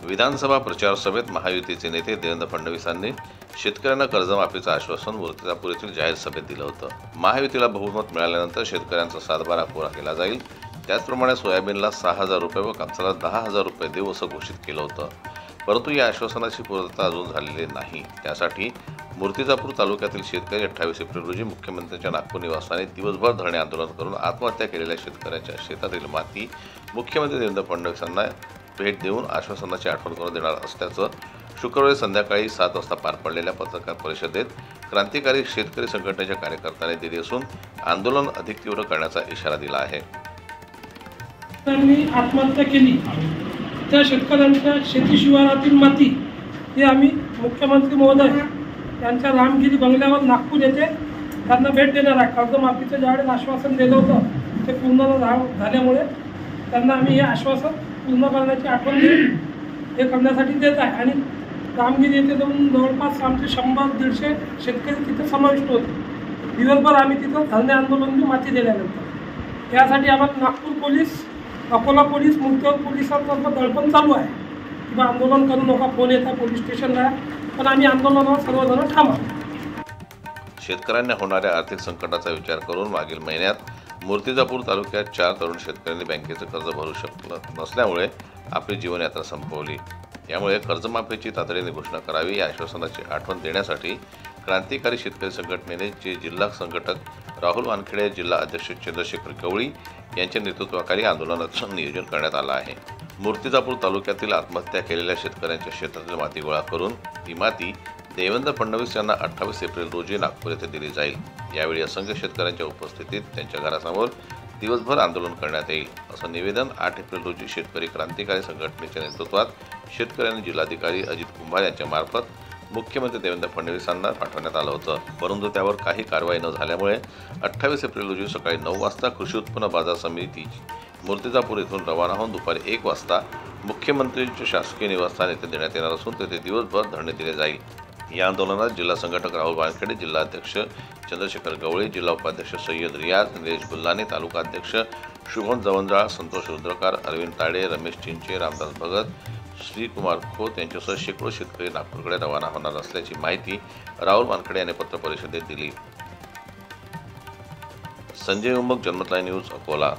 विधानसभा प्रचार सभेत महायुतीचे नेते देवेंद्र फडणवीसांनी शेतकऱ्यांना कर्जमाफीचं आश्वासन मूर्तिजापूर येथील जाहीर सभेत दिलं होतं। महायुतीला बहुमत मिळाल्यानंतर शेतकऱ्यांचा सातबारा कोरा केला जाईल, त्याचप्रमाणे सोयाबीनला 6,000 रुपये व कापसाला 10,000 रुपये देऊ असं घोषित केलं होतं। परंतु या आश्वासनाची पूर्तता अजून झालेली नाही। त्यासाठी मूर्तिजापूर तालुक्यातील शेतकरी 28 एप्रिल रोजी मुख्यमंत्र्यांच्या नागपूर निवासस्थानी दिवसभर धरणे आंदोलन करून आत्महत्या केलेल्या शेतकऱ्यांच्या शेतातील माती मुख्यमंत्री देवेंद्र फडणवीसांना भेट देऊन आश्वासनाची आठवण करून देणार असल्याचं शुक्रवारी संध्याकाळी 7 वाजता पार पडलेल्या पत्रकार परिषदेत क्रांतिकारी शेतकरी संघटनेच्या कार्यकर्त्यांनी दिली असून आंदोलन अधिक तीव्र करण्याचा इशारा दिला आहे। त्यांनी आत्महत्या केली त्या शेतकऱ्यांच्या शेती शिवारातील माती हे आम्ही मुख्यमंत्री महोदय यांच्या रामगिरी बंगल्यावर नागपूर येथे त्यांना भेट देणार आहे। कर्जमाफीचं ज्यावेळेस आश्वासन दिलं होतं ते पूर्ण झाल्यामुळे त्यांना आम्ही हे आश्वासन पूर्ण करण्याची आठवण हे करण्यासाठी देत आहे। आणि रामगिरी येथे जाऊन जवळपास आमचे 100-150 शेतकरी तिथे समाविष्ट होते। दिवसभर आम्ही तिथं धरणे आंदोलन माती दिल्यानंतर यासाठी आम्हाला नागपूर पोलीस, अकोला पोलीस, मुंबई पोलिसांतर्फे दडपण चालू आहे किंवा आंदोलन करू नका, फोन येतात पोलीस स्टेशनला, पण आम्ही आंदोलनावर सर्वजण ठाम आहोत। शेतकऱ्यांना होणाऱ्या आर्थिक संकटाचा विचार करून मागील महिन्यात मूर्तिजापूर तालुक्यात 4 तरुण शेतकऱ्यांनी बँकेचं कर्ज भरू शकलं नसल्यामुळे आपली जीवनयात्रा संपवली। यामुळे कर्जमाफीची तातडीने घोषणा करावी या आश्वासनाची आठवण देण्यासाठी क्रांतिकारी शेतकरी संघटनेने जिल्हा संघटक राहुल वानखेडे, जिल्हा अध्यक्ष चंद्रशेखर गवळी यांच्या नेतृत्वाखाली आंदोलनाचं नियोजन करण्यात आलं आहे। मूर्तिजापूर तालुक्यातील आत्महत्या केलेल्या शेतकऱ्यांच्या शेतातील माती गोळा करून ती माती देवेंद्र फडणवीस यांना 28 एप्रिल रोजी नागपूर येथे दिली जाईल। यावेळी असंख्य शेतकऱ्यांच्या उपस्थितीत त्यांच्या घरासमोर दिवसभर आंदोलन करण्यात येईल असं निवेदन 8 एप्रिल रोजी शेतकरी क्रांतिकारी संघटनेच्या नेतृत्वात शेतकऱ्यांनी जिल्हाधिकारी अजित कुंभार यांच्या मार्फत मुख्यमंत्री देवेंद्र फडणवीसांना पाठवण्यात आलं होतं। परंतु त्यावर काही कारवाई न झाल्यामुळे 28 एप्रिल रोजी सकाळी 9 वाजता कृषी उत्पन्न बाजार समिती मूर्तिजापूर येथून रवाना होऊन दुपारी 1 वाजता मुख्यमंत्र्यांच्या शासकीय निवासस्थान येथे देण्यात येणार असून तेथे दिवसभर धरणे दिले जाईल। या आंदोलनात जिल्हा संघटक राहुल वानखेडे, जिल्हा अध्यक्ष चंद्रशेखर गवळी, जिल्हा उपाध्यक्ष सय्यद रियाज, निलेश गुल्लाने, तालुका अध्यक्ष शुभम जवंजाळ, संतोष रुद्रकार, अरविंद ताडे, रमेश चिंचे, रामदास भगत, श्रीकुमार खोत यांच्यासह शेकडो शेतकरी नागपूरकडे रवाना होणार असल्याची माहिती राहुल वानखेडे यांनी पत्रपरिषदेत दिली। संजय उमक, जनमत लाईव्ह न्यूज, अकोला।